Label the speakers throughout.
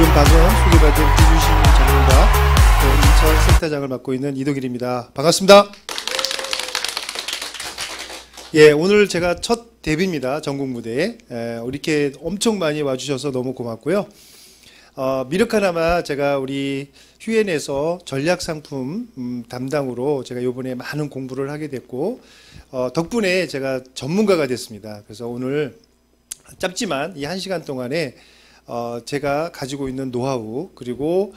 Speaker 1: 지금 방금 소개받은 비주시민 전문가 인천 센터장을 맡고 있는 이동길입니다. 반갑습니다. 예, 오늘 제가 첫 데뷔입니다. 전국 무대에. 이렇게 엄청 많이 와주셔서 너무 고맙고요. 미력 하나마 제가 우리 휴엔에서 전략상품 담당으로 제가 이번에 많은 공부를 하게 됐고 덕분에 제가 전문가가 됐습니다. 그래서 오늘 짧지만 이 1시간 동안에 제가 가지고 있는 노하우 그리고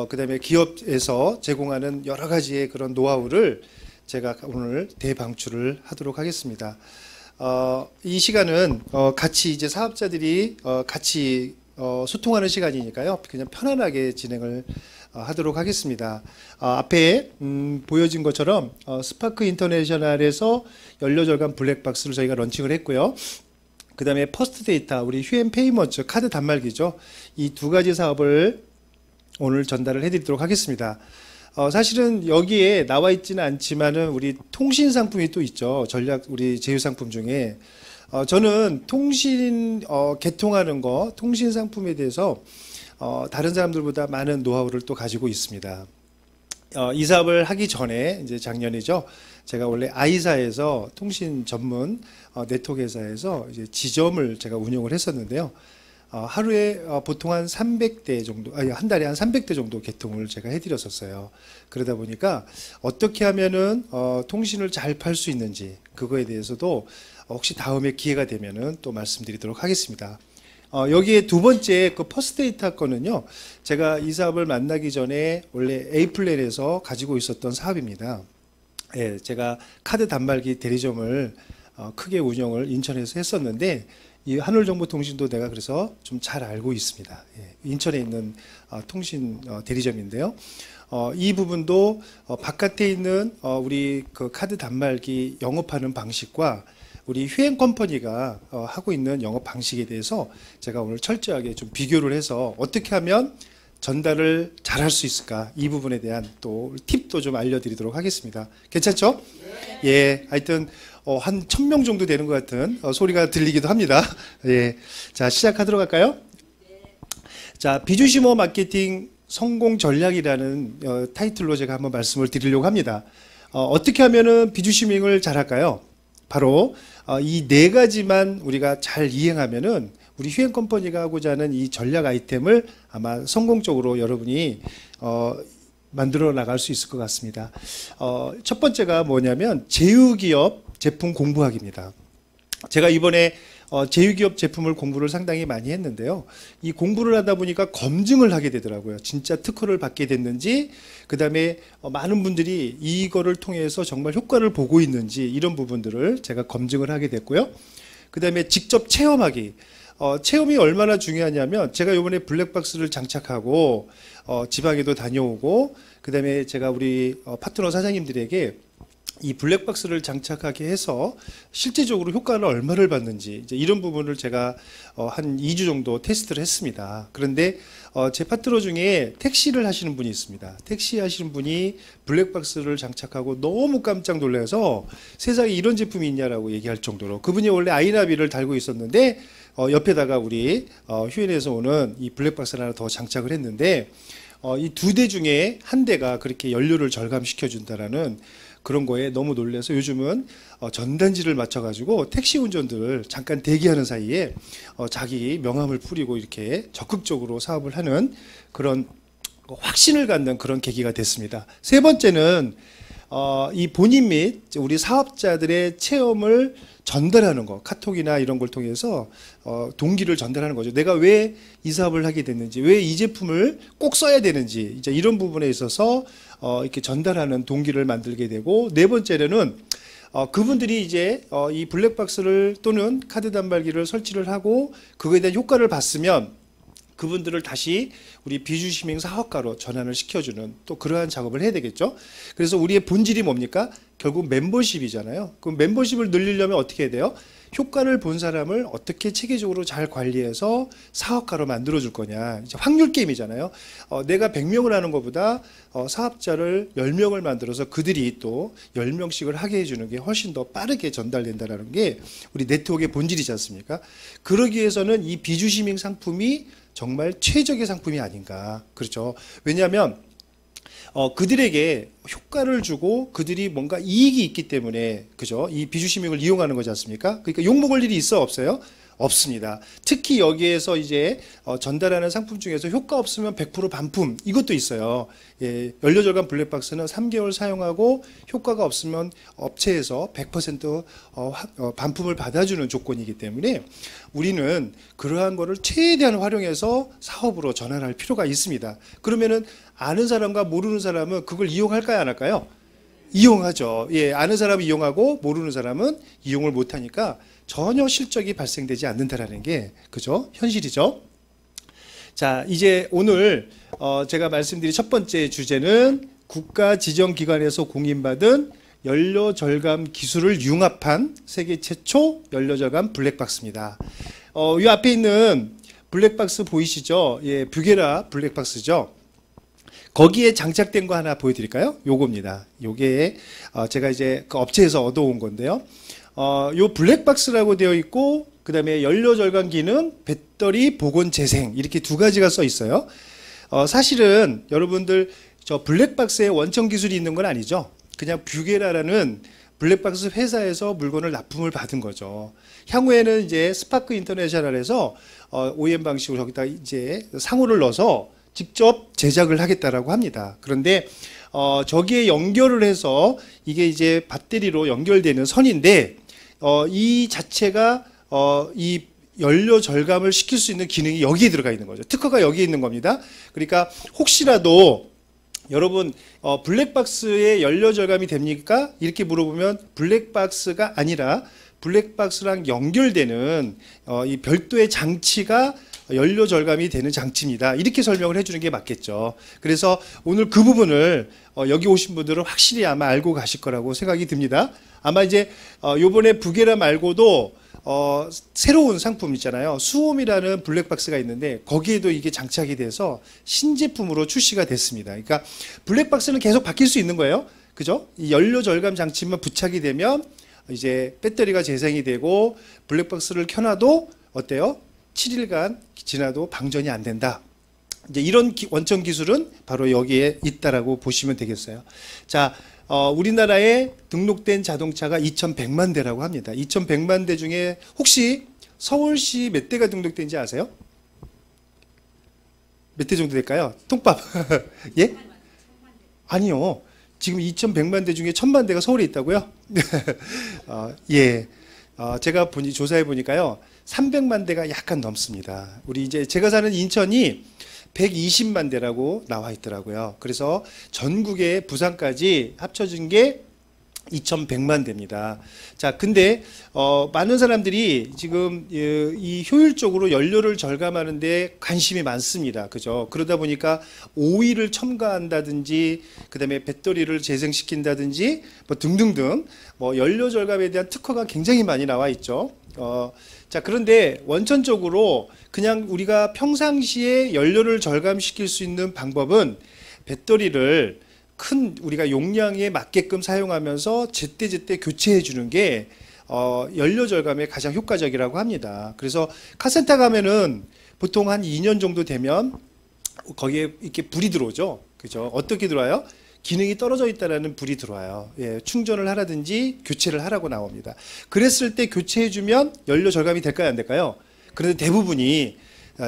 Speaker 1: 그 다음에 기업에서 제공하는 여러 가지의 그런 노하우를 제가 오늘 대방출을 하도록 하겠습니다. 이 시간은 같이 이제 사업자들이 같이 소통하는 시간이니까요. 그냥 편안하게 진행을 하도록 하겠습니다. 앞에 보여진 것처럼 스파크 인터내셔널에서 연료절감 블랙박스를 저희가 런칭을 했고요. 그 다음에 퍼스트 데이터, 우리 휴엔 페이먼트 카드 단말기죠. 이 두 가지 사업을 오늘 전달을 해드리도록 하겠습니다. 사실은 여기에 나와 있지는 않지만은 우리 통신 상품이 또 있죠. 전략 우리 제휴 상품 중에 저는 통신 개통하는 거, 통신 상품에 대해서 다른 사람들보다 많은 노하우를 또 가지고 있습니다. 이 사업을 하기 전에 이제 작년이죠. 제가 원래 아이사에서 통신 전문 네트워크 회사에서 이제 지점을 제가 운영을 했었는데요. 하루에 보통 한 300대 정도, 아니 한 달에 한 300대 정도 개통을 제가 해드렸었어요. 그러다 보니까 어떻게 하면은 통신을 잘 팔 수 있는지 그거에 대해서도 혹시 다음에 기회가 되면은 또 말씀드리도록 하겠습니다. 여기에 두 번째 그 퍼스트데이터 거는요. 제가 이 사업을 만나기 전에 원래 A플랜에서 가지고 있었던 사업입니다. 예, 제가 카드 단말기 대리점을 크게 운영을 인천에서 했었는데 이 한울정보통신도 내가 그래서 좀 잘 알고 있습니다. 예, 인천에 있는 통신 대리점인데요. 이 부분도 바깥에 있는 우리 그 카드 단말기 영업하는 방식과 우리 휴엔 컴퍼니가 하고 있는 영업 방식에 대해서 제가 오늘 철저하게 좀 비교를 해서 어떻게 하면 전달을 잘할 수 있을까 이 부분에 대한 또 팁도 좀 알려드리도록 하겠습니다. 괜찮죠? 네. 예, 하여튼 한 1000명 정도 되는 것 같은 소리가 들리기도 합니다. 예, 자 시작하도록 할까요? 네. 자 비주시모 마케팅 성공 전략이라는 타이틀로 제가 한번 말씀을 드리려고 합니다. 어떻게 하면은 비주시밍을 잘할까요? 바로 이 네 가지만 우리가 잘 이행하면은 우리 휴엔 컴퍼니가 하고자 하는 이 전략 아이템을 아마 성공적으로 여러분이 만들어 나갈 수 있을 것 같습니다. 첫 번째가 뭐냐면 제휴기업 제품 공부하기입니다. 제가 이번에 제휴기업 제품을 공부를 상당히 많이 했는데요. 이 공부를 하다 보니까 검증을 하게 되더라고요. 진짜 특허를 받게 됐는지, 그 다음에 많은 분들이 이거를 통해서 정말 효과를 보고 있는지 이런 부분들을 제가 검증을 하게 됐고요. 그 다음에 직접 체험하기. 체험이 얼마나 중요하냐면 제가 이번에 블랙박스를 장착하고 지방에도 다녀오고 그 다음에 제가 우리 파트너 사장님들에게 이 블랙박스를 장착하게 해서 실제적으로 효과를 얼마를 받는지 이제 이런 부분을 제가 한 2주 정도 테스트를 했습니다. 그런데 제 파트너 중에 택시를 하시는 분이 있습니다. 택시 하시는 분이 블랙박스를 장착하고 너무 깜짝 놀라서 세상에 이런 제품이 있냐라고 얘기할 정도로 그분이 원래 아이나비를 달고 있었는데 옆에다가 우리 휴엔에서 오는 이 블랙박스를 하나 더 장착을 했는데 이 두 대 중에 한 대가 그렇게 연료를 절감시켜 준다라는 그런 거에 너무 놀라서 요즘은 전단지를 맞춰가지고 택시 운전들을 잠깐 대기하는 사이에 자기 명함을 뿌리고 이렇게 적극적으로 사업을 하는 그런 확신을 갖는 그런 계기가 됐습니다. 세 번째는 이 본인 및 우리 사업자들의 체험을 전달하는 거, 카톡이나 이런 걸 통해서 동기를 전달하는 거죠. 내가 왜 이 사업을 하게 됐는지, 왜 이 제품을 꼭 써야 되는지, 이제 이런 부분에 있어서 이렇게 전달하는 동기를 만들게 되고, 네 번째는 그분들이 이제 이 블랙박스를 또는 카드 단말기를 설치를 하고 그거에 대한 효과를 봤으면 그분들을 다시 우리 비주시밍 사업가로 전환을 시켜주는 또 그러한 작업을 해야 되겠죠. 그래서 우리의 본질이 뭡니까? 결국 멤버십이잖아요. 그럼 멤버십을 늘리려면 어떻게 해야 돼요? 효과를 본 사람을 어떻게 체계적으로 잘 관리해서 사업가로 만들어 줄 거냐. 이제 확률 게임이잖아요. 내가 100명을 하는 것보다 사업자를 10명을 만들어서 그들이 또 10명씩을 하게 해주는 게 훨씬 더 빠르게 전달된다는 게 우리 네트워크의 본질이지 않습니까? 그러기 위해서는 이 비주시밍 상품이 정말 최적의 상품이 아닌가. 그렇죠. 왜냐하면 그들에게 효과를 주고 그들이 뭔가 이익이 있기 때문에, 그죠? 이 비주시밍을 이용하는 거지 않습니까? 그러니까 욕먹을 일이 있어, 없어요? 없습니다. 특히 여기에서 이제 전달하는 상품 중에서 효과 없으면 100% 반품, 이것도 있어요. 예, 연료절감 블랙박스는 3개월 사용하고 효과가 없으면 업체에서 100% 반품을 받아주는 조건이기 때문에 우리는 그러한 거를 최대한 활용해서 사업으로 전환할 필요가 있습니다. 그러면은 아는 사람과 모르는 사람은 그걸 이용할까요, 안 할까요? 이용하죠. 예, 아는 사람은 이용하고 모르는 사람은 이용을 못하니까 전혀 실적이 발생되지 않는다라는 게, 그죠? 현실이죠. 자, 이제 오늘 제가 말씀드린 첫 번째 주제는 국가 지정기관에서 공인받은 연료 절감 기술을 융합한 세계 최초 연료절감 블랙박스입니다. 이 앞에 있는 블랙박스 보이시죠? 예, 뷰게라 블랙박스죠. 거기에 장착된 거 하나 보여드릴까요? 요겁니다. 요게 제가 이제 그 업체에서 얻어온 건데요. 요 블랙박스라고 되어 있고, 그 다음에 연료 절감기는 배터리 복원 재생, 이렇게 두 가지가 써 있어요. 사실은 여러분들 저 블랙박스에 원천 기술이 있는 건 아니죠. 그냥 뷰게라라는 블랙박스 회사에서 물건을 납품을 받은 거죠. 향후에는 이제 스파크 인터내셔널에서 OEM 방식으로 저기다 이제 상호를 넣어서 직접 제작을 하겠다라고 합니다. 그런데 저기에 연결을 해서 이게 이제 배터리로 연결되는 선인데, 이 자체가 이 연료 절감을 시킬 수 있는 기능이 여기에 들어가 있는 거죠. 특허가 여기에 있는 겁니다. 그러니까 혹시라도 여러분 블랙박스에 연료 절감이 됩니까? 이렇게 물어보면 블랙박스가 아니라 블랙박스랑 연결되는 이 별도의 장치가 연료 절감이 되는 장치입니다. 이렇게 설명을 해주는 게 맞겠죠. 그래서 오늘 그 부분을 여기 오신 분들은 확실히 아마 알고 가실 거라고 생각이 듭니다. 아마 이제 요번에 뷰게라 말고도 새로운 상품 있잖아요. 수홈이라는 블랙박스가 있는데 거기에도 이게 장착이 돼서 신제품으로 출시가 됐습니다. 그러니까 블랙박스는 계속 바뀔 수 있는 거예요. 그죠? 이 연료 절감 장치만 부착이 되면 이제 배터리가 재생이 되고 블랙박스를 켜놔도 어때요? 7일간 지나도 방전이 안 된다. 이제 이런 원천 기술은 바로 여기에 있다라고 보시면 되겠어요. 자, 우리나라에 등록된 자동차가 2,100만 대라고 합니다. 2,100만 대 중에 혹시 서울시 몇 대가 등록된지 아세요? 몇 대 정도 될까요? 통밥. 예? 아니요. 지금 2,100만 대 중에 1,000만 대가 서울에 있다고요? 예. 제가 조사해 보니까요. 300만 대가 약간 넘습니다. 우리 이제 제가 사는 인천이 120만 대라고 나와 있더라고요. 그래서 전국의 부산까지 합쳐진 게 2,100만 대입니다. 자, 근데 많은 사람들이 지금 이 효율적으로 연료를 절감하는데 관심이 많습니다. 그죠? 그러다 보니까 오일을 첨가한다든지, 그다음에 배터리를 재생시킨다든지, 뭐 등등등 뭐 연료 절감에 대한 특허가 굉장히 많이 나와 있죠. 자, 그런데 원천적으로 그냥 우리가 평상시에 연료를 절감시킬 수 있는 방법은 배터리를 큰 우리가 용량에 맞게끔 사용하면서 제때제때 교체해 주는 게 연료 절감에 가장 효과적이라고 합니다. 그래서 카센터 가면은 보통 한 2년 정도 되면 거기에 이렇게 불이 들어오죠. 그죠? 어떻게 들어와요? 기능이 떨어져 있다라는 불이 들어와요. 예, 충전을 하라든지 교체를 하라고 나옵니다. 그랬을 때 교체해주면 연료 절감이 될까요, 안 될까요? 그런데 대부분이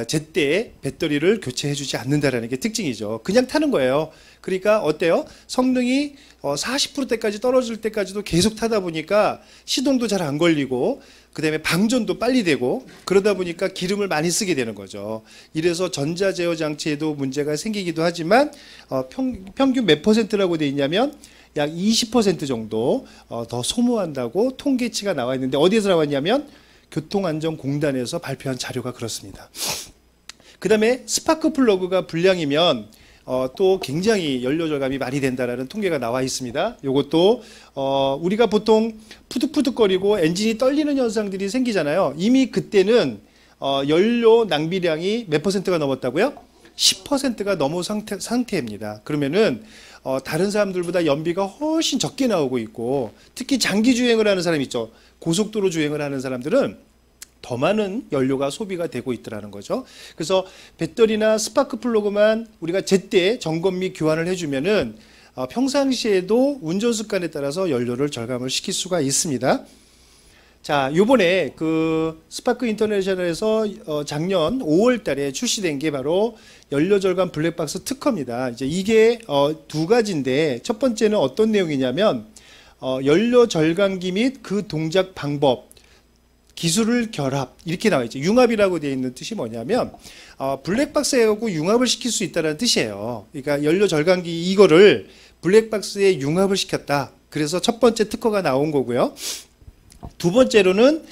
Speaker 1: 제때 배터리를 교체해주지 않는다라는 게 특징이죠. 그냥 타는 거예요. 그러니까 어때요? 성능이 40%대까지 떨어질 때까지도 계속 타다 보니까 시동도 잘 안 걸리고, 그 다음에 방전도 빨리 되고, 그러다 보니까 기름을 많이 쓰게 되는 거죠. 이래서 전자제어 장치에도 문제가 생기기도 하지만 평균 몇 퍼센트라고 돼 있냐면 약 20% 정도 더 소모한다고 통계치가 나와 있는데, 어디에서 나왔냐면 교통안전공단에서 발표한 자료가 그렇습니다. 그 다음에 스파크 플러그가 불량이면 또 굉장히 연료 절감이 많이 된다라는 통계가 나와 있습니다. 이것도 우리가 보통 푸득푸득거리고 엔진이 떨리는 현상들이 생기잖아요. 이미 그때는 연료 낭비량이 몇 퍼센트가 넘었다고요? 10%가 넘은 상태입니다. 그러면은 다른 사람들보다 연비가 훨씬 적게 나오고 있고, 특히 장기 주행을 하는 사람 있죠. 고속도로 주행을 하는 사람들은 더 많은 연료가 소비가 되고 있더라는 거죠. 그래서 배터리나 스파크 플러그만 우리가 제때 점검 및 교환을 해주면은 평상시에도 운전 습관에 따라서 연료를 절감을 시킬 수가 있습니다. 자, 요번에 그 스파크 인터내셔널에서 작년 5월 달에 출시된 게 바로 연료 절감 블랙박스 특허입니다. 이제 이게 두 가지인데, 첫 번째는 어떤 내용이냐면 연료 절감기 및 그 동작 방법, 기술을 결합, 이렇게 나와 있죠. 융합이라고 되어 있는 뜻이 뭐냐면 블랙박스하고 융합을 시킬 수 있다는 뜻이에요. 그러니까 연료 절감기 이거를 블랙박스에 융합을 시켰다. 그래서 첫 번째 특허가 나온 거고요. 두 번째로는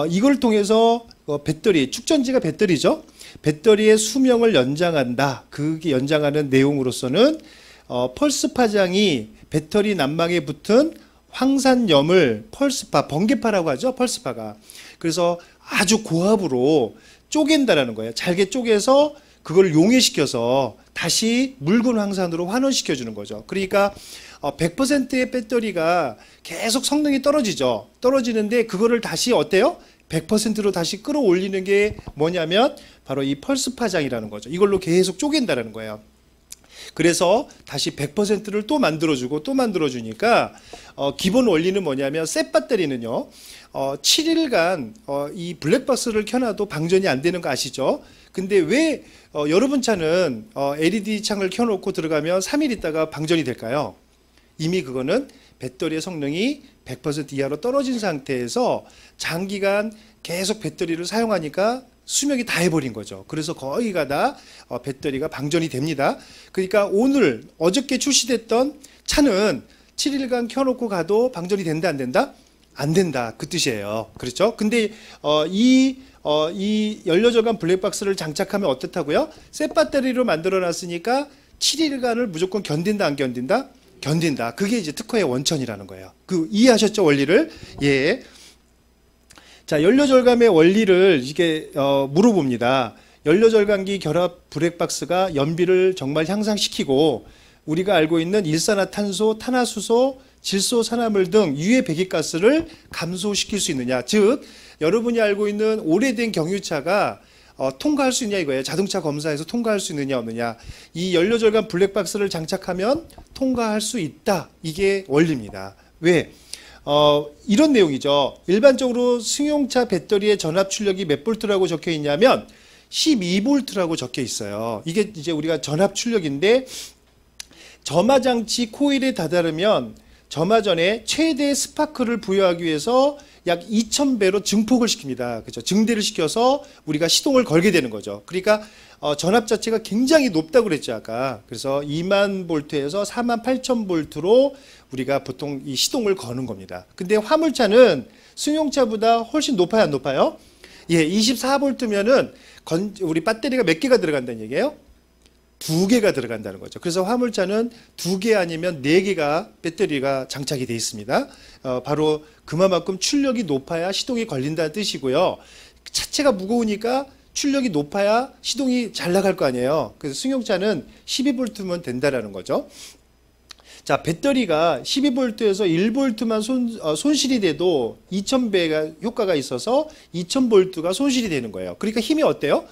Speaker 1: 이걸 통해서 배터리, 축전지가 배터리죠. 배터리의 수명을 연장한다. 그게 연장하는 내용으로서는 펄스 파장이 배터리 난망에 붙은 황산염을 펄스파, 번개파라고 하죠. 펄스파가. 그래서 아주 고압으로 쪼갠다라는 거예요. 잘게 쪼개서 그걸 용해시켜서 다시 묽은 황산으로 환원시켜 주는 거죠. 그러니까 100%의 배터리가 계속 성능이 떨어지죠. 떨어지는데 그거를 다시 어때요? 100%로 다시 끌어올리는 게 뭐냐면 바로 이 펄스 파장이라는 거죠. 이걸로 계속 쪼갠다라는 거예요. 그래서 다시 100%를 또 만들어주고 또 만들어주니까 기본 원리는 뭐냐면 셋 배터리는요 7일간 이 블랙박스를 켜놔도 방전이 안 되는 거 아시죠? 근데 왜 여러분 차는 LED 창을 켜놓고 들어가면 3일 있다가 방전이 될까요? 이미 그거는 배터리의 성능이 100% 이하로 떨어진 상태에서 장기간 계속 배터리를 사용하니까 수명이 다 해버린 거죠. 그래서 거의가 다 배터리가 방전이 됩니다. 그러니까 어저께 출시됐던 차는 7일간 켜놓고 가도 방전이 된다 안 된다? 안 된다. 그 뜻이에요. 그렇죠? 근데 이 연료절감 블랙박스를 장착하면 어떻다고요? 셋 배터리로 만들어 놨으니까 7일간을 무조건 견딘다 안 견딘다? 견딘다. 그게 이제 특허의 원천이라는 거예요. 이해하셨죠? 원리를? 예. 자, 연료절감의 원리를 이게 물어봅니다. 연료절감기 결합 블랙박스가 연비를 정말 향상시키고 우리가 알고 있는 일산화탄소, 탄화수소, 질소산화물 등 유해 배기가스를 감소시킬 수 있느냐. 즉 여러분이 알고 있는 오래된 경유차가 통과할 수 있냐 이거예요. 자동차 검사에서 통과할 수 있느냐 없느냐. 이 연료절감 블랙박스를 장착하면 통과할 수 있다. 이게 원리입니다. 왜? 이런 내용이죠. 일반적으로 승용차 배터리의 전압 출력이 몇 볼트라고 적혀 있냐면 12볼트라고 적혀 있어요. 이게 이제 우리가 전압 출력인데 점화장치 코일에 다다르면 점화 전에 최대 스파크를 부여하기 위해서 약 2000배로 증폭을 시킵니다. 그렇죠? 증대를 시켜서 우리가 시동을 걸게 되는 거죠. 그러니까 전압 자체가 굉장히 높다고 그랬죠, 아까. 그래서 2만 볼트에서 4만 8천 볼트로 우리가 보통 이 시동을 거는 겁니다. 근데 화물차는 승용차보다 훨씬 높아요, 안 높아요? 예, 24볼트면은 우리 배터리가 몇 개가 들어간다는 얘기예요? 2개가 들어간다는 거죠. 그래서 화물차는 2개 아니면 4개가 배터리가 장착이 되어 있습니다. 바로 그만큼 출력이 높아야 시동이 걸린다는 뜻이고요. 차체가 무거우니까 출력이 높아야 시동이 잘 나갈 거 아니에요. 그래서 승용차는 12볼트면 된다라는 거죠. 자, 배터리가 12볼트에서 1볼트만 손실이 돼도 2000배가 효과가 있어서 2000볼트가 손실이 되는 거예요. 그러니까 힘이 어때요?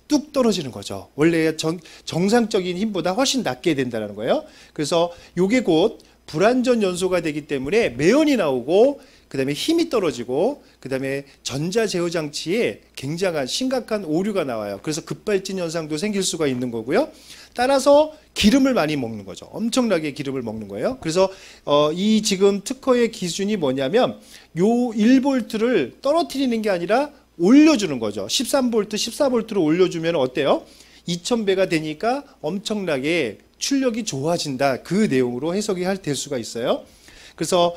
Speaker 1: 뚝 떨어지는 거죠. 원래 정상적인 힘보다 훨씬 낮게 된다는 거예요. 그래서 요게 곧 불완전 연소가 되기 때문에 매연이 나오고 그 다음에 힘이 떨어지고 그 다음에 전자 제어 장치에 굉장한 심각한 오류가 나와요. 그래서 급발진 현상도 생길 수가 있는 거고요. 따라서 기름을 많이 먹는 거죠. 엄청나게 기름을 먹는 거예요. 그래서 이 지금 특허의 기준이 뭐냐면 요 1볼트를 떨어뜨리는 게 아니라 올려주는 거죠. 13볼트, 14볼트로 올려주면 어때요? 2000배가 되니까 엄청나게 출력이 좋아진다. 그 내용으로 해석이 될 수가 있어요. 그래서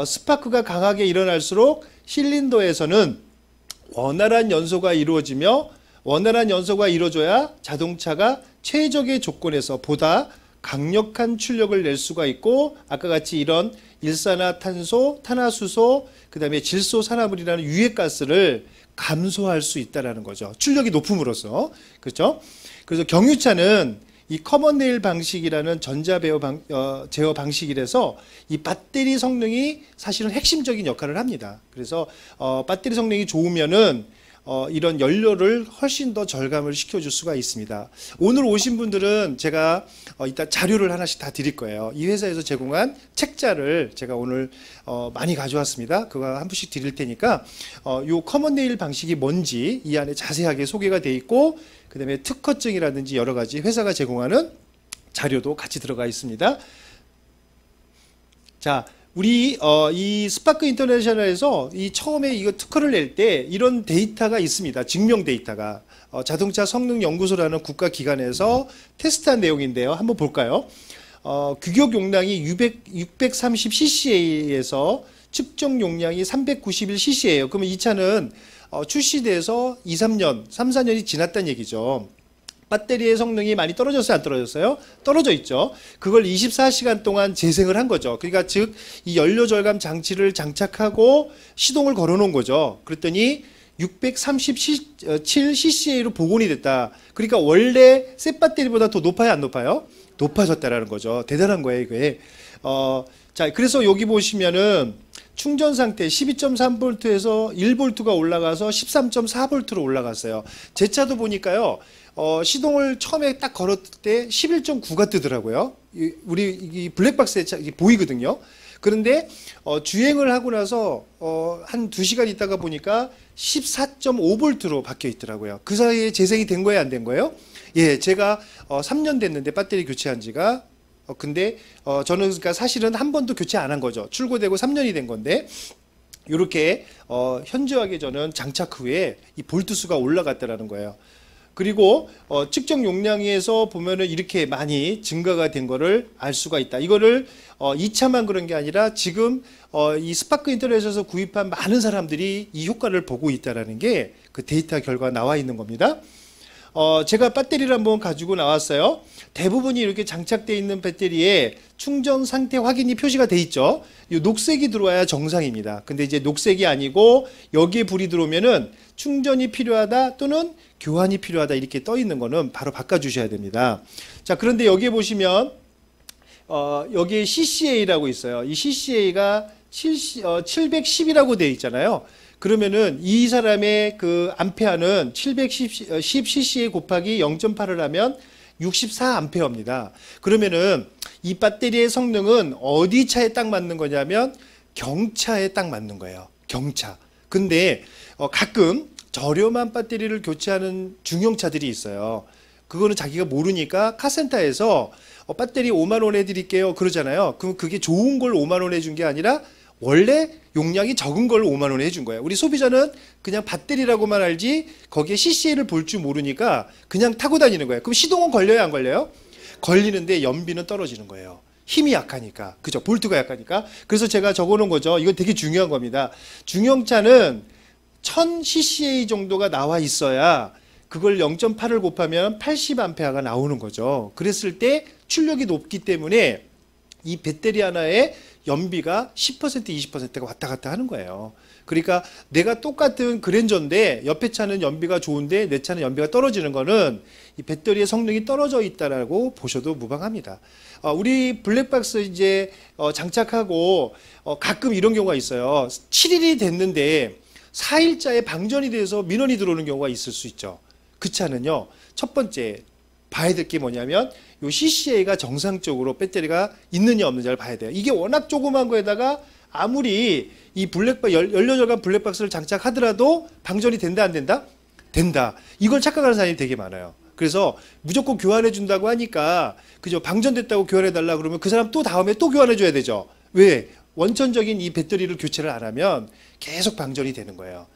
Speaker 1: 스파크가 강하게 일어날수록 실린더에서는 원활한 연소가 이루어지며 원활한 연소가 이루어져야 자동차가 최적의 조건에서 보다 강력한 출력을 낼 수가 있고, 아까 같이 이런 일산화탄소, 탄화수소, 그 다음에 질소산화물이라는 유해가스를 감소할 수 있다는 거죠. 출력이 높음으로써. 그렇죠? 그래서 경유차는 이 커먼 레일 방식이라는 제어 방식이라서 이 배터리 성능이 사실은 핵심적인 역할을 합니다. 그래서 배터리 성능이 좋으면은 이런 연료를 훨씬 더 절감을 시켜줄 수가 있습니다. 오늘 오신 분들은 제가 이따 자료를 하나씩 다 드릴 거예요. 이 회사에서 제공한 책자를 제가 오늘 많이 가져왔습니다. 그거 한 분씩 드릴 테니까 요 커먼 레일 방식이 뭔지 이 안에 자세하게 소개가 돼 있고, 그 다음에 특허증이라든지 여러 가지 회사가 제공하는 자료도 같이 들어가 있습니다. 자, 우리 이 스파크 인터내셔널에서 이 처음에 이거 특허를 낼 때 이런 데이터가 있습니다. 증명 데이터가 자동차 성능 연구소라는 국가 기관에서 테스트한 내용인데요. 한번 볼까요? 규격 용량이 630cc에서 측정 용량이 391cc예요. 그러면 이 차는 출시돼서 3, 4년이 지났다는 얘기죠. 배터리의 성능이 많이 떨어졌어요, 안 떨어졌어요? 떨어져 있죠. 그걸 24시간 동안 재생을 한 거죠. 그러니까 즉 이 연료 절감 장치를 장착하고 시동을 걸어 놓은 거죠. 그랬더니 637cc로 복원이 됐다. 그러니까 원래 새 배터리보다 더 높아요, 안 높아요? 높아졌다라는 거죠. 대단한 거예요, 이게. 자, 그래서 여기 보시면은 충전 상태 12.3V에서 1V가 올라가서 13.4V로 올라갔어요. 제 차도 보니까요, 시동을 처음에 딱 걸었을 때 11.9가 뜨더라고요. 우리 이 블랙박스에 보이거든요. 그런데 주행을 하고 나서 한 2시간 있다가 보니까 14.5V로 바뀌어 있더라고요. 그 사이에 재생이 된 거예요, 안 된 거예요? 예, 제가 3년 됐는데 배터리 교체한 지가. 근데 저는 그러니까 사실은 한 번도 교체 안 한 거죠. 출고되고 3년이 된 건데, 이렇게 현저하게 저는 장착 후에 이 볼트 수가 올라갔다라는 거예요. 그리고 측정 용량에서 보면은 이렇게 많이 증가가 된 거를 알 수가 있다. 이거를 2차만 그런 게 아니라 지금 이 스파크 인터넷에서 구입한 많은 사람들이 이 효과를 보고 있다라는 게 그 데이터 결과 나와 있는 겁니다. 제가 배터리를 한번 가지고 나왔어요. 대부분이 이렇게 장착되어 있는 배터리에 충전 상태 확인이 표시가 돼 있죠. 이 녹색이 들어와야 정상입니다. 근데 이제 녹색이 아니고 여기에 불이 들어오면은 충전이 필요하다 또는 교환이 필요하다 이렇게 떠 있는 거는 바로 바꿔 주셔야 됩니다. 자, 그런데 여기에 보시면 여기에 CCA라고 있어요. 이 CCA가 710이라고 되어 있잖아요. 그러면은 이 사람의 그 암페어는 710cc 곱하기 0.8을 하면 64암페어입니다. 그러면은 이 배터리의 성능은 어디 차에 딱 맞는 거냐면 경차에 딱 맞는 거예요. 경차. 근데 가끔 저렴한 배터리를 교체하는 중형차들이 있어요. 그거는 자기가 모르니까 카센터에서 배터리 5만 원 해드릴게요 그러잖아요. 그럼 그게 좋은 걸 5만 원 해준 게 아니라 원래 용량이 적은 걸 5만 원에 해준 거예요. 우리 소비자는 그냥 배터리라고만 알지 거기에 CCA를 볼 줄 모르니까 그냥 타고 다니는 거예요. 그럼 시동은 걸려요, 안 걸려요? 걸리는데 연비는 떨어지는 거예요. 힘이 약하니까. 그죠? 볼트가 약하니까. 그래서 제가 적어놓은 거죠. 이거 되게 중요한 겁니다. 중형차는 1000cca 정도가 나와 있어야 그걸 0.8을 곱하면 80A가 나오는 거죠. 그랬을 때 출력이 높기 때문에 이 배터리 하나에 연비가 10% 20%가 왔다 갔다 하는 거예요. 그러니까 내가 똑같은 그랜저인데 옆에 차는 연비가 좋은데 내 차는 연비가 떨어지는 거는 이 배터리의 성능이 떨어져 있다라고 보셔도 무방합니다. 우리 블랙박스 이제 장착하고 가끔 이런 경우가 있어요. 7일이 됐는데 4일자에 방전이 돼서 민원이 들어오는 경우가 있을 수 있죠. 그 차는요, 첫 번째 봐야 될 게 뭐냐면 요 CCA가 정상적으로 배터리가 있느냐 없느냐를 봐야 돼요. 이게 워낙 조그만 거에다가 아무리 이 연료 절감 블랙박스를 장착하더라도 방전이 된다 안 된다? 된다. 이걸 착각하는 사람이 되게 많아요. 그래서 무조건 교환해 준다고 하니까 그죠? 방전됐다고 교환해 달라 그러면 그 사람 또 다음에 또 교환해 줘야 되죠. 왜? 원천적인 이 배터리를 교체를 안 하면 계속 방전이 되는 거예요.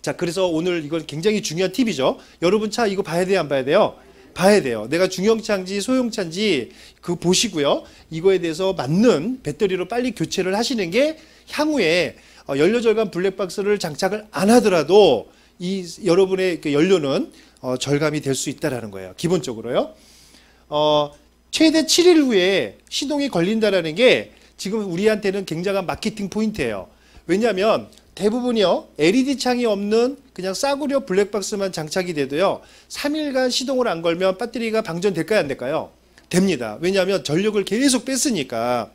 Speaker 1: 자, 그래서 오늘 이건 굉장히 중요한 팁이죠. 여러분 차 이거 봐야 돼요, 안 봐야 돼요? 봐야 돼요. 내가 중형차인지 소형차인지 그거 보시고요. 이거에 대해서 맞는 배터리로 빨리 교체를 하시는 게 향후에 연료 절감 블랙박스를 장착을 안 하더라도 이 여러분의 그 연료는 절감이 될 수 있다라는 거예요. 기본적으로요. 최대 7일 후에 시동이 걸린다라는 게 지금 우리한테는 굉장한 마케팅 포인트예요. 왜냐하면 대부분이요, LED 창이 없는 그냥 싸구려 블랙박스만 장착이 돼도요, 3일간 시동을 안 걸면 배터리가 방전될까요, 안 될까요? 됩니다. 왜냐하면 전력을 계속 뺐으니까.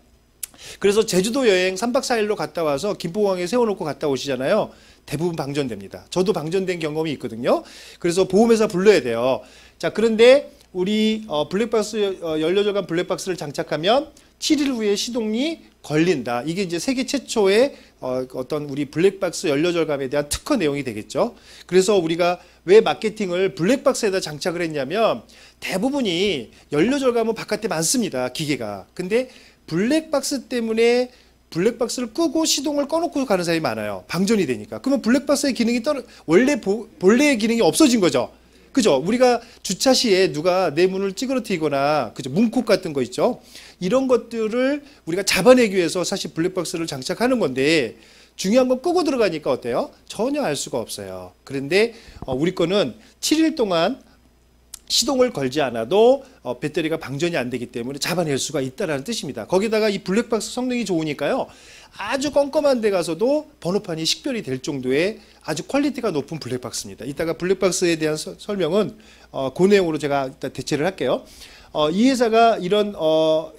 Speaker 1: 그래서 제주도 여행 3박 4일로 갔다 와서 김포공항에 세워놓고 갔다 오시잖아요. 대부분 방전됩니다. 저도 방전된 경험이 있거든요. 그래서 보험회사 불러야 돼요. 자, 그런데 우리 블랙박스 연료절감 블랙박스를 장착하면 7일 후에 시동이 걸린다. 이게 이제 세계 최초의 어떤 우리 블랙박스 연료절감에 대한 특허 내용이 되겠죠. 그래서 우리가 왜 마케팅을 블랙박스에다 장착을 했냐면 대부분이 연료절감은 바깥에 많습니다. 기계가. 근데 블랙박스 때문에 블랙박스를 끄고 시동을 꺼놓고 가는 사람이 많아요. 방전이 되니까. 그러면 블랙박스의 기능이 원래 본래의 기능이 없어진 거죠. 그죠? 우리가 주차 시에 누가 내 문을 찌그러뜨리거나, 그죠? 문콕 같은 거 있죠? 이런 것들을 우리가 잡아내기 위해서 사실 블랙박스를 장착하는 건데, 중요한 건 끄고 들어가니까 어때요? 전혀 알 수가 없어요. 그런데 우리 거는 7일 동안 시동을 걸지 않아도 배터리가 방전이 안 되기 때문에 잡아낼 수가 있다는 뜻입니다. 거기다가 이 블랙박스 성능이 좋으니까요, 아주 껌껌한 데 가서도 번호판이 식별이 될 정도의 아주 퀄리티가 높은 블랙박스입니다. 이따가 블랙박스에 대한 설명은 그 내용으로 제가 일단 대체를 할게요. 이 회사가 이런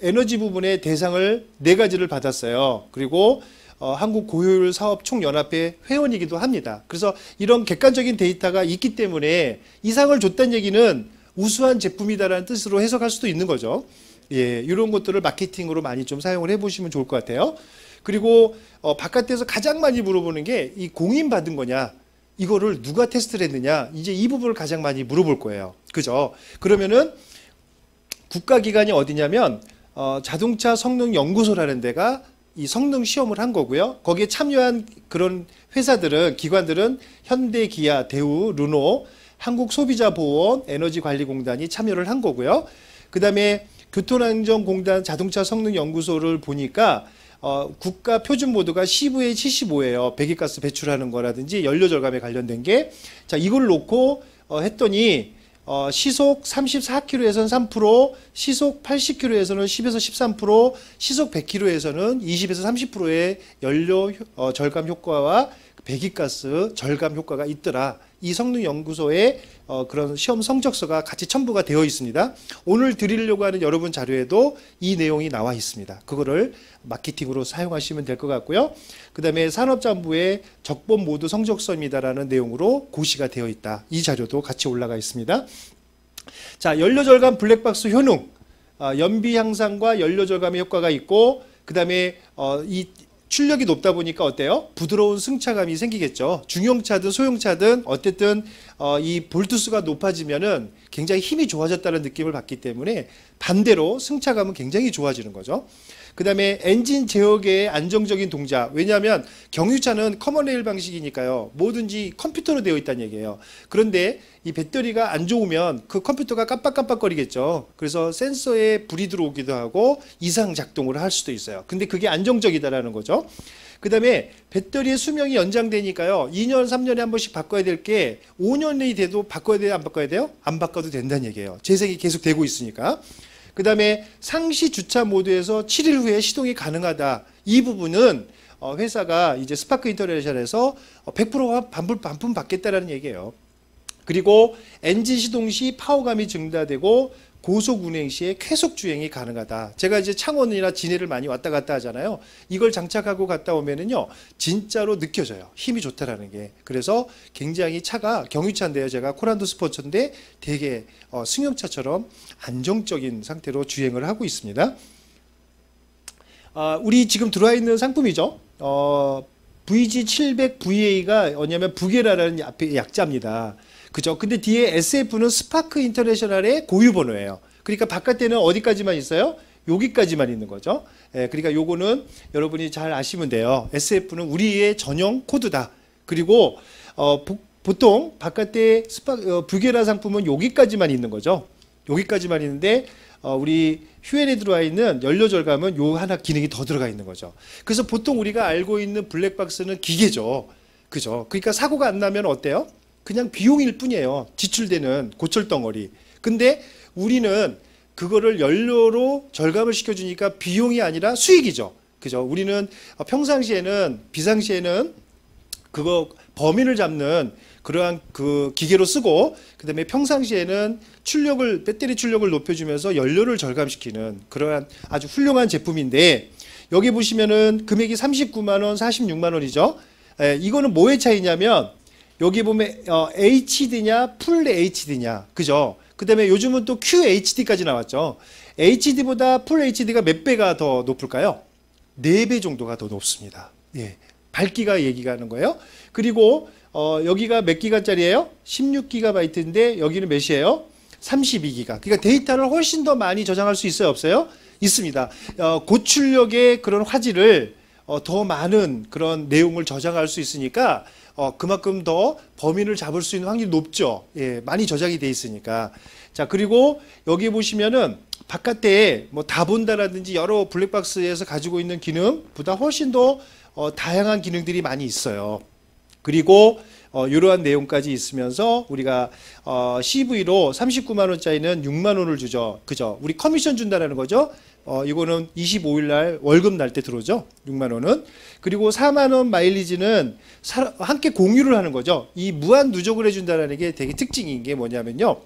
Speaker 1: 에너지 부분의 대상을 4가지를 받았어요. 그리고 한국 고효율 사업 총연합회 회원이기도 합니다. 그래서 이런 객관적인 데이터가 있기 때문에 이 상을 줬다는 얘기는 우수한 제품이다라는 뜻으로 해석할 수도 있는 거죠. 예, 이런 것들을 마케팅으로 많이 좀 사용을 해보시면 좋을 것 같아요. 그리고 바깥에서 가장 많이 물어보는 게 이 공인 받은 거냐, 이거를 누가 테스트를 했느냐, 이제 이 부분을 가장 많이 물어볼 거예요. 그죠? 그러면은 국가기관이 어디냐면 자동차 성능 연구소라는 데가 이 성능 시험을 한 거고요. 거기에 참여한 그런 회사들은, 기관들은 현대, 기아, 대우, 르노, 한국소비자보험, 에너지관리공단이 참여를 한 거고요. 그 다음에 교통안전공단 자동차 성능연구소를 보니까 국가 표준 모드가 CVA75예요. 배기가스 배출하는 거라든지 연료 절감에 관련된 게. 자, 이걸 놓고 했더니 시속 34km에서는 3%, 시속 80km에서는 10에서 13%, 시속 100km에서는 20에서 30%의 연료 절감 효과와 배기가스 절감 효과가 있더라. 이 성능연구소의 그런 시험 성적서가 같이 첨부가 되어 있습니다. 오늘 드리려고 하는 여러분 자료에도 이 내용이 나와 있습니다. 그거를 마케팅으로 사용하시면 될 것 같고요. 그 다음에 산업자원부의 적법 모두 성적서입니다라는 내용으로 고시가 되어 있다. 이 자료도 같이 올라가 있습니다. 자, 연료절감 블랙박스 효능, 연비 향상과 연료절감의 효과가 있고, 그 다음에 이 출력이 높다 보니까 어때요? 부드러운 승차감이 생기겠죠. 중형차든 소형차든 어쨌든 이 볼트수가 높아지면은 굉장히 힘이 좋아졌다는 느낌을 받기 때문에 반대로 승차감은 굉장히 좋아지는 거죠. 그 다음에 엔진 제어계의 안정적인 동작. 왜냐하면 경유차는 커먼 레일 방식이니까요. 뭐든지 컴퓨터로 되어 있다는 얘기예요. 그런데 이 배터리가 안 좋으면 그 컴퓨터가 깜빡깜빡거리겠죠. 그래서 센서에 불이 들어오기도 하고 이상 작동을 할 수도 있어요. 근데 그게 안정적이다라는 거죠. 그 다음에 배터리의 수명이 연장되니까요. 2년, 3년에 한 번씩 바꿔야 될 게 5년이 돼도 바꿔야 돼요? 안 바꿔야 돼요? 안 바꿔도 된다는 얘기예요. 재생이 계속 되고 있으니까. 그 다음에 상시 주차 모드에서 7일 후에 시동이 가능하다. 이 부분은 회사가 이제 스파크 인터내셔널에서 100% 반품 받겠다라는 얘기예요. 그리고 엔진 시동 시 파워감이 증가되고 고속 운행 시에 쾌속 주행이 가능하다. 제가 이제 창원이나 진해를 많이 왔다 갔다 하잖아요. 이걸 장착하고 갔다 오면은요, 진짜로 느껴져요. 힘이 좋다라는 게. 그래서 굉장히 차가 경유차인데요. 제가 코란도 스포츠인데 되게 승용차처럼 안정적인 상태로 주행을 하고 있습니다. 우리 지금 들어와 있는 상품이죠. VG700VA가 뭐냐면 부게라라는 약자입니다. 그죠? 근데 뒤에 SF는 스파크 인터내셔널의 고유 번호예요. 그러니까 바깥에는 어디까지만 있어요? 여기까지만 있는 거죠. 예, 그러니까 요거는 여러분이 잘 아시면 돼요. SF는 우리의 전용 코드다. 그리고 보통 바깥에 부게라 상품은 여기까지만 있는 거죠. 여기까지만 있는데 우리 휴엔에 들어와 있는 연료 절감은 요 하나 기능이 더 들어가 있는 거죠. 그래서 보통 우리가 알고 있는 블랙박스는 기계죠. 그죠? 그러니까 사고가 안 나면 어때요? 그냥 비용일 뿐이에요. 지출되는 고철덩어리. 근데 우리는 그거를 연료로 절감을 시켜주니까 비용이 아니라 수익이죠. 그죠? 우리는 평상시에는, 비상시에는 그거 범위를 잡는 그러한 그 기계로 쓰고, 그 다음에 평상시에는 배터리 출력을 높여주면서 연료를 절감시키는 그러한 아주 훌륭한 제품인데, 여기 보시면은 금액이 39만원, 46만원이죠. 이거는 뭐의 차이냐면, 여기 보면 HD냐, 풀 HD냐, 그죠? 그 다음에 요즘은 또 QHD까지 나왔죠. HD보다 풀 HD가 몇 배가 더 높을까요? 4배 정도가 더 높습니다. 예, 밝기가 얘기하는 거예요. 그리고 여기가 몇 기가짜리예요? 16GB인데 여기는 몇이에요? 32기가. 그러니까 데이터를 훨씬 더 많이 저장할 수 있어요, 없어요? 있습니다. 고출력의 그런 화질을 더 많은 그런 내용을 저장할 수 있으니까 그만큼 더 범위를 잡을 수 있는 확률이 높죠. 예, 많이 저장이 돼 있으니까. 자, 그리고 여기 보시면은 바깥에 뭐 다 본다라든지 여러 블랙박스에서 가지고 있는 기능보다 훨씬 더 다양한 기능들이 많이 있어요. 그리고 이러한 내용까지 있으면서 우리가 CV로 39만 원짜리는 6만 원을 주죠. 그죠? 우리 커미션 준다라는 거죠. 이거는 25일 날 월급 날 때 들어오죠. 6만 원은. 그리고 4만 원 마일리지는 함께 공유를 하는 거죠. 이 무한 누적을 해준다는 게 되게 특징인 게 뭐냐면요.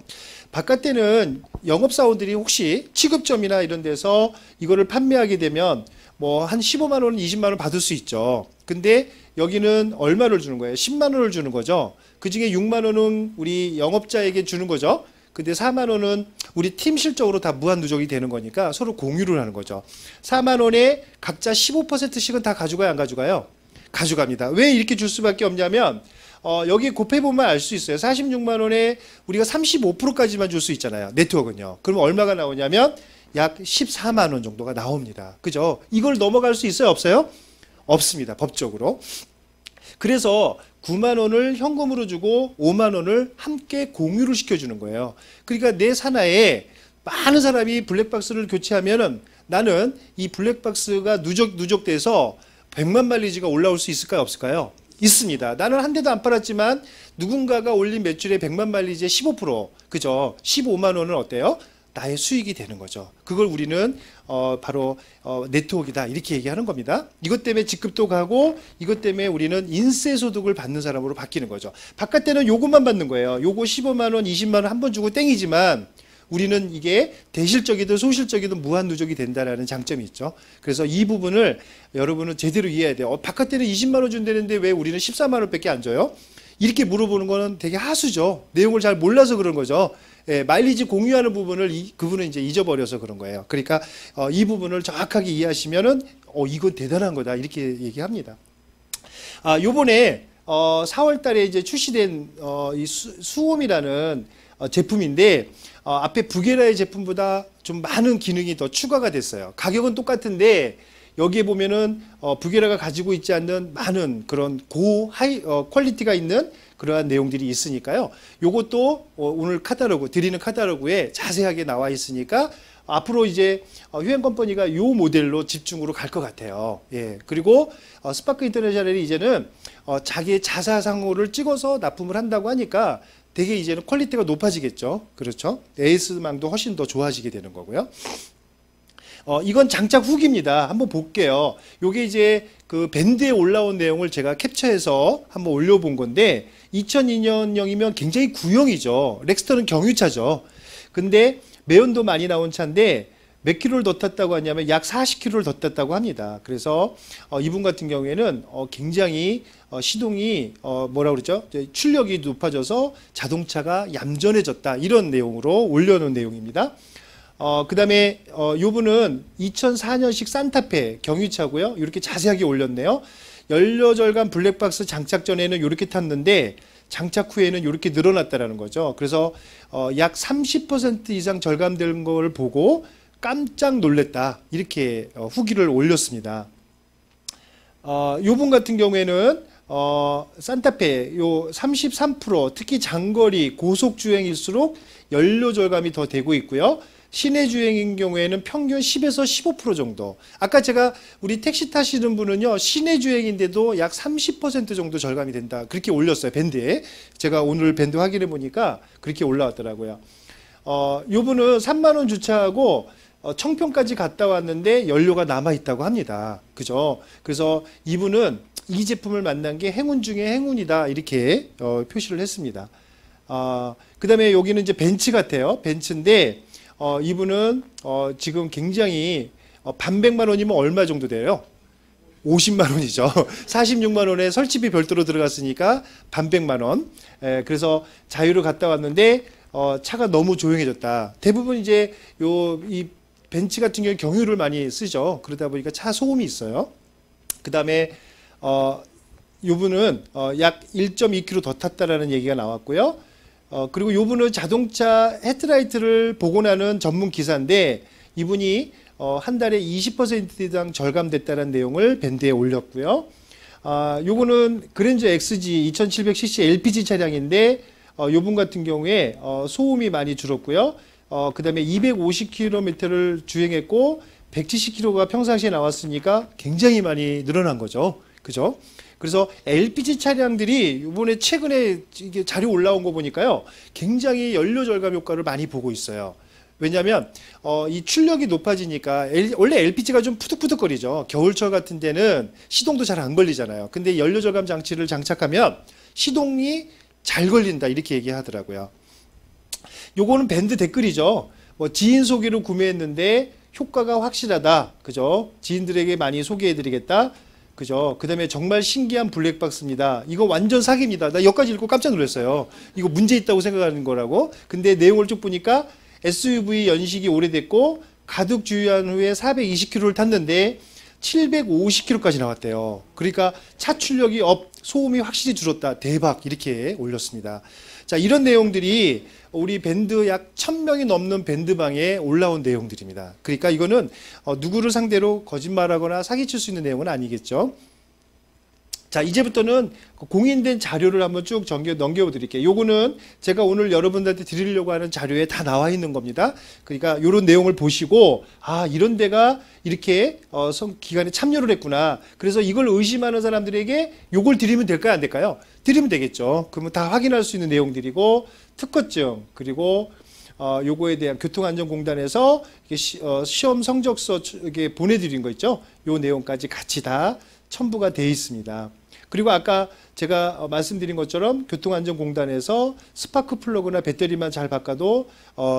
Speaker 1: 바깥에는 영업사원들이 혹시 취급점이나 이런 데서 이거를 판매하게 되면 뭐 한 15만 원, 20만 원 받을 수 있죠. 근데 여기는 얼마를 주는 거예요? 10만 원을 주는 거죠. 그 중에 6만 원은 우리 영업자에게 주는 거죠. 근데 4만 원은 우리 팀 실적으로 다 무한 누적이 되는 거니까 서로 공유를 하는 거죠. 4만 원에 각자 15%씩은 다 가져가요, 안 가져가요? 가져갑니다. 왜 이렇게 줄 수밖에 없냐면 여기 곱해보면 알 수 있어요. 46만 원에 우리가 35%까지만 줄 수 있잖아요. 네트워크는요. 그럼 얼마가 나오냐면 약 14만 원 정도가 나옵니다. 그죠? 이걸 넘어갈 수 있어요, 없어요? 없습니다, 법적으로. 그래서 9만 원을 현금으로 주고 5만 원을 함께 공유를 시켜주는 거예요. 그러니까 내 산하에 많은 사람이 블랙박스를 교체하면은 나는 이 블랙박스가 누적돼서 100만 마일리지가 올라올 수 있을까요, 없을까요? 있습니다. 나는 한 대도 안 팔았지만 누군가가 올린 매출의 100만 마일리지의 15%, 그죠? 15만 원은 어때요? 나의 수익이 되는 거죠. 그걸 우리는 바로 네트워크이다 이렇게 얘기하는 겁니다. 이것 때문에 직급도 가고 이것 때문에 우리는 인세 소득을 받는 사람으로 바뀌는 거죠. 바깥에는 요것만 받는 거예요. 요거 15만 원, 20만 원 한 번 주고 땡이지만 우리는 이게 대실적이든 소실적이든 무한 누적이 된다라는 장점이 있죠. 그래서 이 부분을 여러분은 제대로 이해해야 돼요. 바깥에는 20만 원 준다는데 왜 우리는 14만 원밖에 안 줘요? 이렇게 물어보는 거는 되게 하수죠. 내용을 잘 몰라서 그런 거죠. 예, 마일리지 공유하는 부분을 그분은 이제 잊어버려서 그런 거예요. 그러니까 이 부분을 정확하게 이해하시면은 이건 대단한 거다 이렇게 얘기합니다. 요번에 4월 달에 이제 출시된 이 수홈이라는 제품인데 앞에 부게라의 제품보다 좀 많은 기능이 더 추가가 됐어요. 가격은 똑같은데 여기에 보면은 부게라가 가지고 있지 않는 많은 그런 퀄리티가 있는 그러한 내용들이 있으니까요. 요것도 오늘 드리는 카탈로그에 자세하게 나와 있으니까 앞으로 이제 휴엔 컴퍼니가 요 모델로 집중으로 갈 것 같아요. 예. 그리고 스파크 인터내셔널이 이제는 자기의 자사상호를 찍어서 납품을 한다고 하니까 되게 이제는 퀄리티가 높아지겠죠. 그렇죠? AS망도 훨씬 더 좋아지게 되는 거고요. 이건 장착 후기입니다. 한번 볼게요. 요게 이제 그 밴드에 올라온 내용을 제가 캡처해서 한번 올려본 건데 2002년형이면 굉장히 구형이죠. 렉스터는 경유차죠. 근데 매연도 많이 나온 차인데 몇 킬로를 더 탔다고 하냐면 약 40킬로를 더 탔다고 합니다. 그래서 이분 같은 경우에는 굉장히 시동이 뭐라 그러죠? 출력이 높아져서 자동차가 얌전해졌다 이런 내용으로 올려놓은 내용입니다. 그 다음에 요분은 2004년식 산타페 경유차고요. 이렇게 자세하게 올렸네요. 연료절감 블랙박스 장착 전에는 이렇게 탔는데 장착 후에는 이렇게 늘어났다라는 거죠. 그래서 약 30% 이상 절감된 걸 보고 깜짝 놀랐다 이렇게 후기를 올렸습니다. 요분 같은 경우에는 산타페 요 33% 특히 장거리 고속 주행일수록 연료 절감이 더 되고 있고요. 시내 주행인 경우에는 평균 10에서 15% 정도. 아까 제가 우리 택시 타시는 분은요, 시내 주행인데도 약 30% 정도 절감이 된다. 그렇게 올렸어요, 밴드에. 제가 오늘 밴드 확인해 보니까 그렇게 올라왔더라고요. 요 분은 3만 원 주차하고 청평까지 갔다 왔는데 연료가 남아 있다고 합니다. 그죠? 그래서 이분은 이 제품을 만난 게 행운 중에 행운이다. 이렇게 표시를 했습니다. 그 다음에 여기는 이제 벤츠 같아요. 벤츠인데, 이분은, 지금 굉장히, 반백만 원이면 얼마 정도 돼요? 50만 원이죠. 46만 원에 설치비 별도로 들어갔으니까 반백만 원. 그래서 자유로 갔다 왔는데, 차가 너무 조용해졌다. 대부분 이제 이 벤츠 같은 경우에 경유를 많이 쓰죠. 그러다 보니까 차 소음이 있어요. 그 다음에, 요분은, 약 1.2km 더 탔다라는 얘기가 나왔고요. 그리고 요분은 자동차 헤드라이트를 복원하는 전문 기사인데 이분이 한 달에 20%당 절감됐다는 내용을 밴드에 올렸고요. 요거는 그랜저 XG 2700cc LPG 차량인데 요분 같은 경우에 소음이 많이 줄었고요. 그 다음에 250km를 주행했고 170km가 평상시에 나왔으니까 굉장히 많이 늘어난 거죠. 그죠? 그래서 LPG 차량들이 이번에 최근에 이게 자료 올라온 거 보니까요, 굉장히 연료 절감 효과를 많이 보고 있어요. 왜냐하면 이 출력이 높아지니까 원래 LPG가 좀 푸득푸득거리죠. 겨울철 같은 데는 시동도 잘 안 걸리잖아요. 근데 연료 절감 장치를 장착하면 시동이 잘 걸린다 이렇게 얘기하더라고요. 요거는 밴드 댓글이죠. 뭐 지인 소개로 구매했는데 효과가 확실하다. 그죠? 지인들에게 많이 소개해드리겠다. 그죠? 그 다음에 정말 신기한 블랙박스입니다. 이거 완전 사기입니다. 나 여기까지 읽고 깜짝 놀랐어요. 이거 문제 있다고 생각하는 거라고. 근데 내용을 쭉 보니까 SUV 연식이 오래됐고 가득 주유한 후에 420km를 탔는데 750km까지 나왔대요. 그러니까 차 출력이 소음이 확실히 줄었다. 대박 이렇게 올렸습니다. 자, 이런 내용들이 우리 밴드 약 1000명이 넘는 밴드방에 올라온 내용들입니다. 그러니까 이거는 누구를 상대로 거짓말하거나 사기칠 수 있는 내용은 아니겠죠. 자, 이제부터는 공인된 자료를 한번 쭉 넘겨 드릴게요. 요거는 제가 오늘 여러분들한테 드리려고 하는 자료에 다 나와 있는 겁니다. 그러니까 이런 내용을 보시고 이런 데가 이렇게 기관에 참여를 했구나. 그래서 이걸 의심하는 사람들에게 요걸 드리면 될까요? 안 될까요? 드리면 되겠죠. 그러면 다 확인할 수 있는 내용들이고 특허증 그리고 요거에 대한 교통안전공단에서 시험 성적서 이게 보내드린 거 있죠. 요 내용까지 같이 다 첨부가 되어 있습니다. 그리고 아까 제가 말씀드린 것처럼 교통안전공단에서 스파크 플러그나 배터리만 잘 바꿔도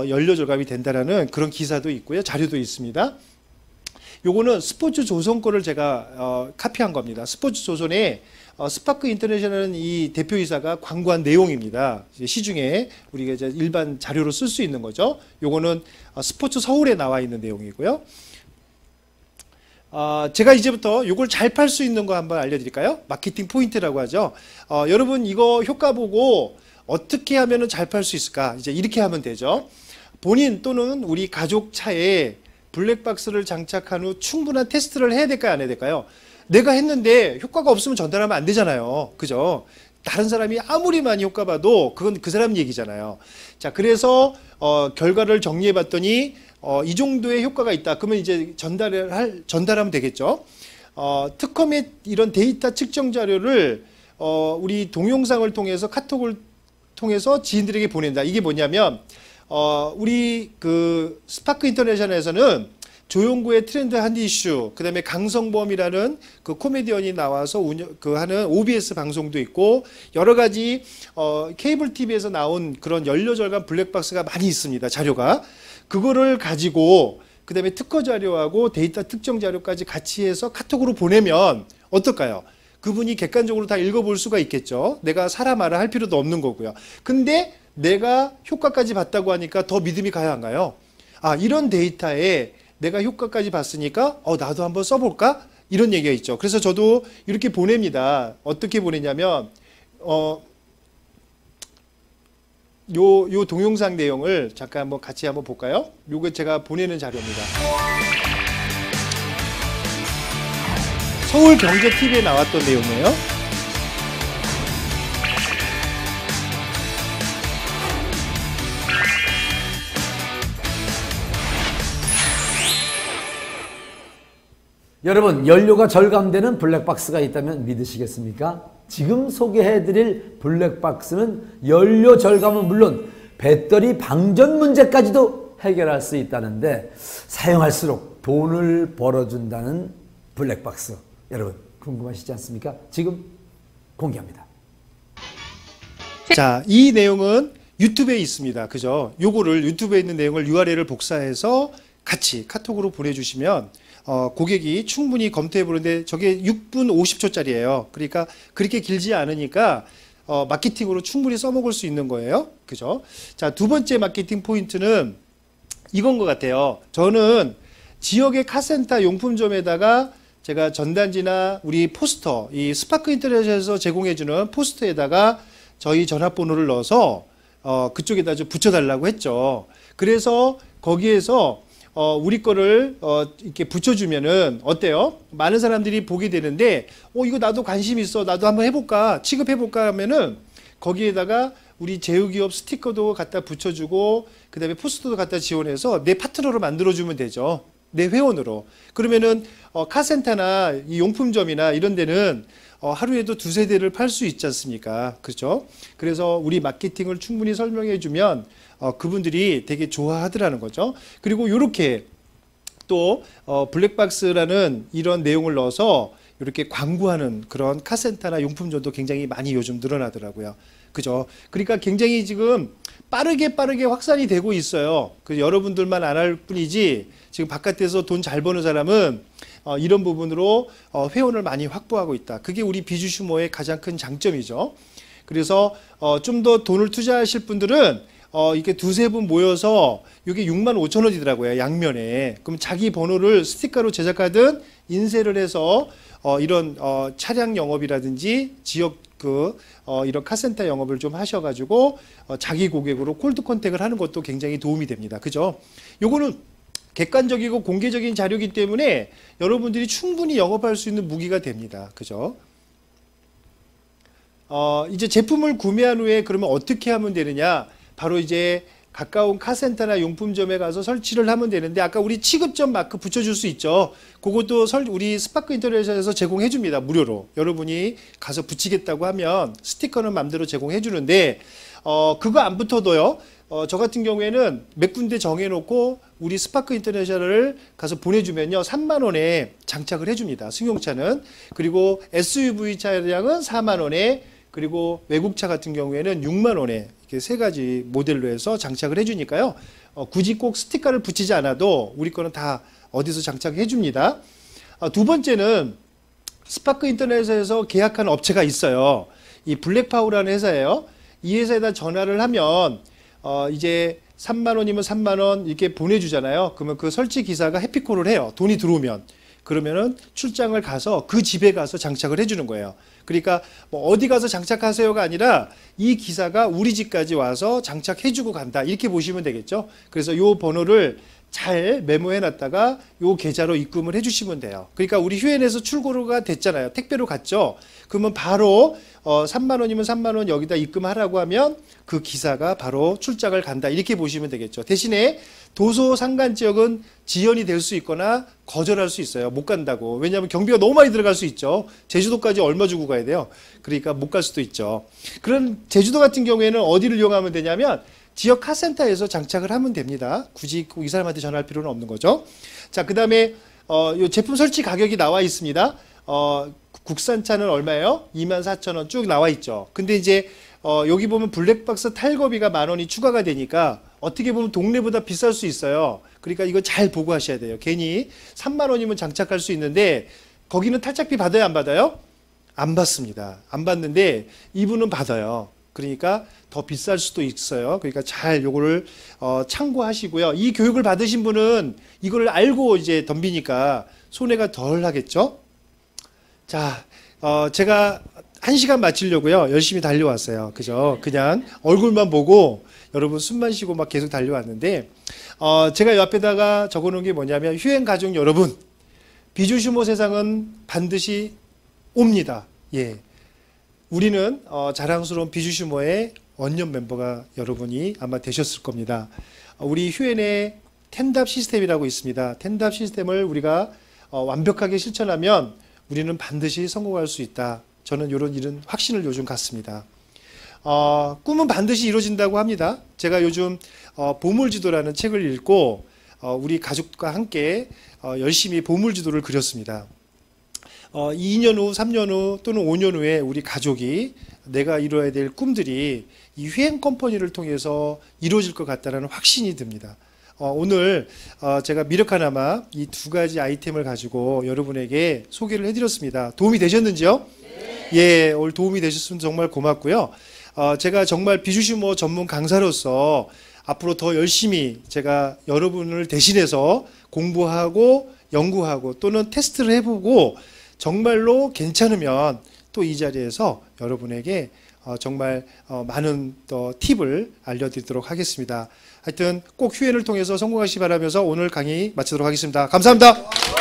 Speaker 1: 연료 절감이 된다라는 그런 기사도 있고요. 자료도 있습니다. 요거는 스포츠 조선 거를 제가 카피한 겁니다. 스포츠 조선에 스파크 인터내셔널은 이 대표이사가 광고한 내용입니다. 시중에 우리가 이제 일반 자료로 쓸 수 있는 거죠. 요거는 스포츠 서울에 나와 있는 내용이고요. 제가 이제부터 이걸 잘 팔 수 있는 거 한번 알려드릴까요? 마케팅 포인트라고 하죠. 여러분 이거 효과 보고 어떻게 하면 잘 팔 수 있을까? 이제 이렇게 하면 되죠. 본인 또는 우리 가족 차에 블랙박스를 장착한 후 충분한 테스트를 해야 될까요? 안 해야 될까요? 내가 했는데 효과가 없으면 전달하면 안 되잖아요. 그죠? 다른 사람이 아무리 많이 효과 봐도 그건 그 사람 얘기잖아요. 자, 그래서 결과를 정리해 봤더니 이 정도의 효과가 있다. 그러면 이제 전달하면 되겠죠. 특허 및 이런 데이터 측정 자료를 우리 동영상을 통해서 카톡을 통해서 지인들에게 보낸다. 이게 뭐냐면 우리 그 스파크 인터내셔널에서는 조용구의 트렌드 한 이슈, 그 다음에 강성범이라는 그 코미디언이 나와서 하는 OBS 방송도 있고, 여러 가지, 케이블 TV에서 나온 그런 연료 절감 블랙박스가 많이 있습니다. 자료가. 그거를 가지고, 그 다음에 특허 자료하고 데이터 특정 자료까지 같이 해서 카톡으로 보내면 어떨까요? 그분이 객관적으로 다 읽어볼 수가 있겠죠. 내가 사라 마라 할 필요도 없는 거고요. 근데 내가 효과까지 봤다고 하니까 더 믿음이 가야 한가요? 이런 데이터에 내가 효과까지 봤으니까 나도 한번 써볼까? 이런 얘기가 있죠. 그래서 저도 이렇게 보냅니다. 어떻게 보내냐면 요 동영상 내용을 잠깐 한번 같이 한번 볼까요? 요거 제가 보내는 자료입니다. 서울경제TV에 나왔던 내용이에요.
Speaker 2: 여러분, 연료가 절감되는 블랙박스가 있다면 믿으시겠습니까? 지금 소개해드릴 블랙박스는 연료 절감은 물론 배터리 방전 문제까지도 해결할 수 있다는데, 사용할수록 돈을 벌어준다는 블랙박스. 여러분, 궁금하시지 않습니까? 지금 공개합니다.
Speaker 1: 자, 이 내용은 유튜브에 있습니다. 그죠? 요거를 유튜브에 있는 내용을 URL을 복사해서 같이 카톡으로 보내주시면 고객이 충분히 검토해 보는데, 저게 6분 50초짜리예요. 그러니까 그렇게 길지 않으니까 마케팅으로 충분히 써먹을 수 있는 거예요. 그죠? 자, 두 번째 마케팅 포인트는 이건 것 같아요. 저는 지역의 카센터 용품점에다가 제가 전단지나 우리 포스터, 이 스파크 인터넷에서 제공해주는 포스터에다가 저희 전화번호를 넣어서 그쪽에다 좀 붙여달라고 했죠. 그래서 거기에서 우리 거를 이렇게 붙여주면은 어때요? 많은 사람들이 보게 되는데, 이거 나도 관심 있어, 나도 한번 해볼까, 취급해볼까 하면은 거기에다가 우리 제휴기업 스티커도 갖다 붙여주고, 그 다음에 포스터도 갖다 지원해서 내 파트너로 만들어주면 되죠. 내 회원으로. 그러면은 카센터나 이 용품점이나 이런 데는 하루에도 두세 대를 팔 수 있지 않습니까? 그렇죠? 그래서 우리 마케팅을 충분히 설명해 주면 그분들이 되게 좋아하더라는 거죠. 그리고 이렇게 또 블랙박스라는 이런 내용을 넣어서 이렇게 광고하는 그런 카센터나 용품점도 굉장히 많이 요즘 늘어나더라고요. 그죠? 그러니까 굉장히 지금 빠르게 확산이 되고 있어요. 그 여러분들만 안 할 뿐이지, 지금 바깥에서 돈 잘 버는 사람은 이런 부분으로 회원을 많이 확보하고 있다. 그게 우리 비주슈모의 가장 큰 장점이죠. 그래서 좀 더 돈을 투자하실 분들은 이렇게 두세 분 모여서 이게 65,000원이더라고요. 양면에. 그럼 자기 번호를 스티커로 제작하든 인쇄를 해서 이런 차량 영업이라든지 지역 이런 카센터 영업을 좀 하셔가지고 자기 고객으로 콜드 컨택을 하는 것도 굉장히 도움이 됩니다. 그죠? 요거는 객관적이고 공개적인 자료이기 때문에 여러분들이 충분히 영업할 수 있는 무기가 됩니다. 그죠? 이제 제품을 구매한 후에 그러면 어떻게 하면 되느냐? 바로 이제 가까운 카센터나 용품점에 가서 설치를 하면 되는데, 아까 우리 취급점 마크 붙여줄 수 있죠. 그것도 우리 스파크 인터넷에서 제공해 줍니다. 무료로. 여러분이 가서 붙이겠다고 하면 스티커는 맘대로 제공해 주는데, 그거 안 붙어도요. 저 같은 경우에는 몇 군데 정해놓고 우리 스파크 인터내셔널을 가서 보내주면요, 3만 원에 장착을 해줍니다. 승용차는. 그리고 SUV 차량은 4만 원에, 그리고 외국차 같은 경우에는 6만 원에 이렇게 세 가지 모델로 해서 장착을 해주니까요. 굳이 꼭 스티커를 붙이지 않아도 우리 거는 다 어디서 장착해 줍니다. 두 번째는 스파크 인터넷에서 계약한 업체가 있어요. 이 블랙파우라는 회사예요. 이 회사에다 전화를 하면 이제 3만 원이면 3만 원 이렇게 보내주잖아요. 그러면 그 설치 기사가 해피콜을 해요. 돈이 들어오면. 그러면은 출장을 가서 그 집에 가서 장착을 해주는 거예요. 그러니까 뭐 어디 가서 장착하세요가 아니라 이 기사가 우리 집까지 와서 장착해주고 간다, 이렇게 보시면 되겠죠. 그래서 요 번호를 잘 메모해 놨다가 요 계좌로 입금을 해주시면 돼요. 그러니까 우리 휴엔에서 출고가 됐잖아요. 택배로 갔죠. 그러면 바로 3만 원이면 3만 원 여기다 입금하라고 하면 그 기사가 바로 출장을 간다, 이렇게 보시면 되겠죠. 대신에 도서 상간 지역은 지연이 될 수 있거나 거절할 수 있어요. 못 간다고. 왜냐하면 경비가 너무 많이 들어갈 수 있죠. 제주도까지 얼마 주고 가야 돼요. 그러니까 못 갈 수도 있죠. 그런 제주도 같은 경우에는 어디를 이용하면 되냐면 지역 카센터에서 장착을 하면 됩니다. 굳이 이 사람한테 전화할 필요는 없는 거죠. 자, 그 다음에 이 제품 설치 가격이 나와 있습니다. 국산차는 얼마예요? 24,000원 쭉 나와 있죠. 근데 이제 여기 보면 블랙박스 탈거비가 10,000원이 추가가 되니까 어떻게 보면 동네보다 비쌀 수 있어요. 그러니까 이거 잘 보고 하셔야 돼요. 괜히 3만 원이면 장착할 수 있는데 거기는 탈착비 받아요, 안 받아요? 안 받습니다. 안 받는데 이분은 받아요. 그러니까 더 비쌀 수도 있어요. 그러니까 잘 요거를 참고하시고요. 이 교육을 받으신 분은 이걸 알고 이제 덤비니까 손해가 덜 하겠죠. 자, 제가 1시간 마치려고요. 열심히 달려왔어요. 그죠? 그냥 얼굴만 보고 여러분 숨만 쉬고 막 계속 달려왔는데, 제가 옆에다가 적어놓은 게 뭐냐면, 휴엔 가족 여러분, 비주슈모 세상은 반드시 옵니다. 예. 우리는 자랑스러운 비주슈모의 원년 멤버가 여러분이 아마 되셨을 겁니다. 우리 휴엔의 텐답 시스템이라고 있습니다. 텐답 시스템을 우리가 완벽하게 실천하면 우리는 반드시 성공할 수 있다. 저는 이런 확신을 요즘 갖습니다. 꿈은 반드시 이루어진다고 합니다. 제가 요즘 보물지도라는 책을 읽고 우리 가족과 함께 열심히 보물지도를 그렸습니다. 2년 후, 3년 후 또는 5년 후에 우리 가족이 내가 이루어야 될 꿈들이 이 휘행 컴퍼니를 통해서 이루어질 것 같다는 확신이 듭니다. 오늘 제가 미력하나마 이 두 가지 아이템을 가지고 여러분에게 소개를 해드렸습니다. 도움이 되셨는지요? 네. 예, 오늘 도움이 되셨으면 정말 고맙고요. 제가 정말 비주시모 전문 강사로서 앞으로 더 열심히 제가 여러분을 대신해서 공부하고 연구하고 또는 테스트를 해보고 정말로 괜찮으면 또 이 자리에서 여러분에게 정말 많은 팁을 알려드리도록 하겠습니다. 하여튼 꼭 휴엔을 통해서 성공하시기 바라면서 오늘 강의 마치도록 하겠습니다. 감사합니다.